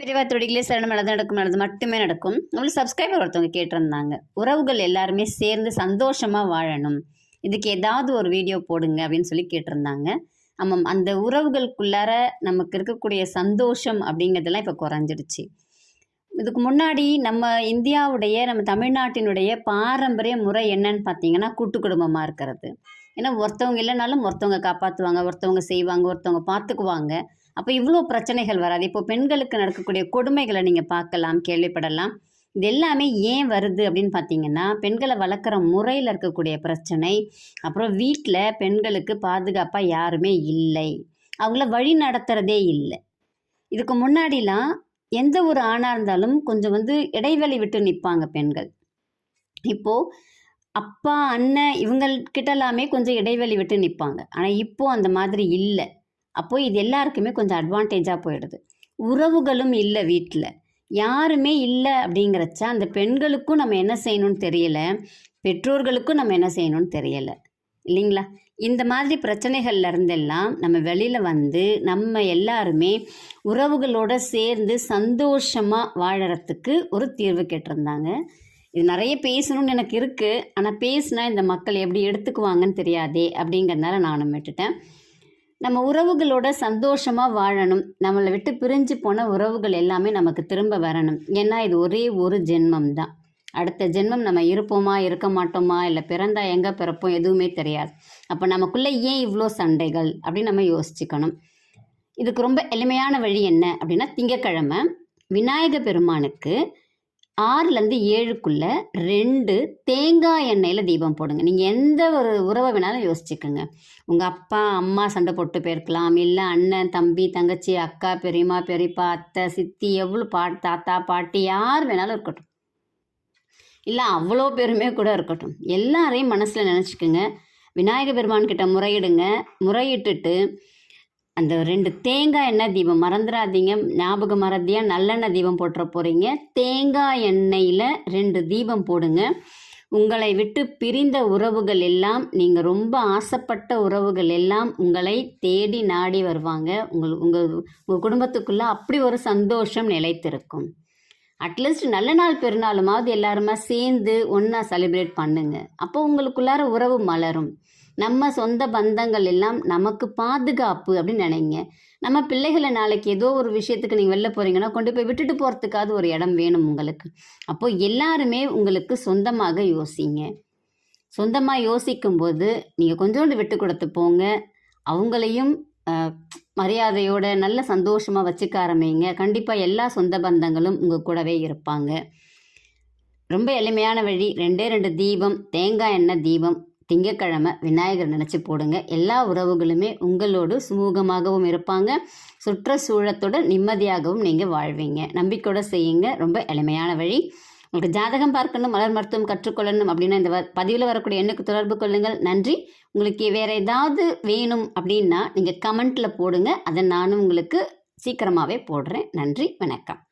பிரிவா தொடிகளே சரணம் நல்லது மட்டுமே நடக்கும். நம்மளுக்கு சப்ஸ்கிரைபர் ஒருத்தவங்க கேட்டிருந்தாங்க, உறவுகள் எல்லாருமே சேர்ந்து சந்தோஷமாக வாழணும், இதுக்கு ஏதாவது ஒரு வீடியோ போடுங்க அப்படின்னு சொல்லி கேட்டிருந்தாங்க. ஆமாம், அந்த உறவுகளுக்குள்ளார நமக்கு இருக்கக்கூடிய சந்தோஷம் அப்படிங்கிறதெல்லாம் இப்போ குறைஞ்சிடுச்சு. இதுக்கு முன்னாடி நம்ம இந்தியாவுடைய நம்ம தமிழ்நாட்டினுடைய பாரம்பரிய முறை என்னன்னு பார்த்தீங்கன்னா கூட்டு குடும்பமாக இருக்கிறது. ஏன்னா ஒருத்தவங்க இல்லைனாலும் ஒருத்தவங்க காப்பாற்றுவாங்க, ஒருத்தவங்க செய்வாங்க, ஒருத்தவங்க பார்த்துக்குவாங்க. அப்போ இவ்வளோ பிரச்சனைகள் வராது. இப்போ பெண்களுக்கு நடக்கக்கூடிய கொடுமைகளை நீங்கள் பார்க்கலாம், கேள்விப்படலாம். இது எல்லாமே ஏன் வருது அப்படின்னு பார்த்தீங்கன்னா, பெண்களை வளர்க்குற முறையில் இருக்கக்கூடிய பிரச்சனை. அப்புறம் வீட்டில் பெண்களுக்கு பாதுகாப்பாக யாருமே இல்லை, அவங்கள வழி நடத்துகிறதே இல்லை. இதுக்கு முன்னாடிலாம் எந்த ஒரு ஆணாக இருந்தாலும் கொஞ்சம் இடைவெளி விட்டு நிற்பாங்க பெண்கள். இப்போது அப்பா அண்ணன் இவங்கக்கிட்ட எல்லாமே கொஞ்சம் இடைவெளி விட்டு நிற்பாங்க. ஆனால் இப்போது அந்த மாதிரி இல்லை. அப்போது இது எல்லாருக்குமே கொஞ்சம் அட்வான்டேஜாக போயிடுது. உறவுகளும் இல்லை, வீட்டில் யாருமே இல்லை அப்படிங்கிறச்சா அந்த பெண்களுக்கும் நம்ம என்ன செய்யணும்னு தெரியலை, பெற்றோர்களுக்கும் நம்ம என்ன செய்யணும்னு தெரியலை, இல்லைங்களா? இந்த மாதிரி பிரச்சனைகள்ல இருந்தெல்லாம் நம்ம வெளியில் வந்து நம்ம எல்லாருமே உறவுகளோடு சேர்ந்து சந்தோஷமாக வாழறதுக்கு ஒரு தீர்வு கேட்டிருந்தாங்க. இது நிறைய பேசணும்னு எனக்கு இருக்குது, ஆனால் பேசினா இந்த மக்கள் எப்படி எடுத்துக்குவாங்கன்னு தெரியாதே அப்படிங்கிறதுனால நானும் விட்டுட்டேன். நம்ம உறவுகளோட சந்தோஷமாக வாழணும், நம்மளை விட்டு பிரிஞ்சு போன உறவுகள் எல்லாமே நமக்கு திரும்ப வரணும். ஏன்னா இது ஒரே ஒரு ஜென்மம் தான். அடுத்த ஜென்மம் நம்ம இருப்போமா இருக்க மாட்டோமா, இல்லை பிறந்தா எங்கே பிறப்போம் எதுவுமே தெரியாது. அப்போ நமக்குள்ளே ஏன் இவ்வளோ சண்டைகள் அப்படின்னு நம்ம யோசிச்சுக்கணும். இதுக்கு ரொம்ப எளிமையான வழி என்ன அப்படின்னா, திங்கக்கிழமை விநாயக பெருமானுக்கு 6லேருந்து 7க்குள்ளே 2 தேங்காய் எண்ணெயில் தீபம் போடுங்க. நீங்கள் எந்த ஒரு உறவை வேணாலும் யோசிச்சுக்கோங்க. உங்கள் அப்பா அம்மா சண்டை போட்டு போயிருக்கலாம், இல்லை அண்ணன் தம்பி தங்கச்சி அக்கா பெரியம்மா பெரியப்பா அத்தை சித்தி எவ்வளோ தாத்தா பாட்டி யார் வேணாலும் இருக்கட்டும், இல்லை அவ்வளோ பேருமே கூட இருக்கட்டும், எல்லாரையும் மனசில் நினச்சிக்கோங்க. விநாயக பெருமான்கிட்ட முறையிடுங்க. முறையிட்டுட்டு அந்த 2 தேங்காய் எண்ணெய் தீபம் மறந்துடாதீங்க, ஞாபகம் மறதியாக நல்லெண்ணெய் தீபம் போட்டுற போகிறீங்க. தேங்காய் எண்ணெயில் 2 தீபம் போடுங்க. உங்களை விட்டு பிரிந்த உறவுகள் எல்லாம், நீங்கள் ரொம்ப ஆசைப்பட்ட உறவுகள் எல்லாம் உங்களை தேடி நாடி வருவாங்க. உங்கள் குடும்பத்துக்குள்ளே அப்படி ஒரு சந்தோஷம் நிலைத்திருக்கும். அட்லீஸ்ட் நல்ல நாள் பெருநாளுமாவது எல்லாருமா சேர்ந்து ஒன்றா செலிப்ரேட் பண்ணுங்க. அப்போ உங்களுக்குள்ளார உறவு மலரும். நம்ம சொந்த பந்தங்கள் எல்லாம் நமக்கு பாதுகாப்பு அப்படின்னு நினைங்க. நம்ம பிள்ளைகளை நாளைக்கு ஏதோ ஒரு விஷயத்துக்கு நீங்கள் வெளில போகிறீங்கன்னா கொண்டு போய் விட்டுட்டு போகிறதுக்காவது ஒரு இடம் வேணும் உங்களுக்கு. அப்போது எல்லாருமே உங்களுக்கு சொந்தமாக யோசிங்க. சொந்தமாக யோசிக்கும்போது நீங்கள் கொஞ்சோண்டு விட்டு கொடுத்து போங்க. அவங்களையும் மரியாதையோட நல்ல சந்தோஷமாக வச்சுக்க ஆரம்பிங்க. கண்டிப்பாக எல்லா சொந்த பந்தங்களும் உங்கள் கூடவே இருப்பாங்க. ரொம்ப எளிமையான வழி, 2 தீபம், தேங்காய் எண்ணெய் தீபம் திங்கக்கிழமை விநாயகர் நினச்சி போடுங்க. எல்லா உறவுகளுமே உங்களோடு சுமூகமாகவும் இருப்பாங்க, சுற்றுச்சூழத்தோட நிம்மதியாகவும் நீங்கள் வாழ்வீங்க. நம்பிக்கையோடு செய்யுங்க. ரொம்ப எளிமையான வழி. உங்களுக்கு ஜாதகம் பார்க்கணும், மலர் மருத்துவம் கற்றுக்கொள்ளணும் அப்படின்னா இந்த பதிவில் வரக்கூடிய எண்ணுக்கு தொடர்பு கொள்ளுங்கள். நன்றி. உங்களுக்கு வேறு ஏதாவது வேணும் அப்படின்னா நீங்கள் கமெண்ட்டில் போடுங்க, அதை நானும் உங்களுக்கு சீக்கிரமாகவே போடுறேன். நன்றி, வணக்கம்.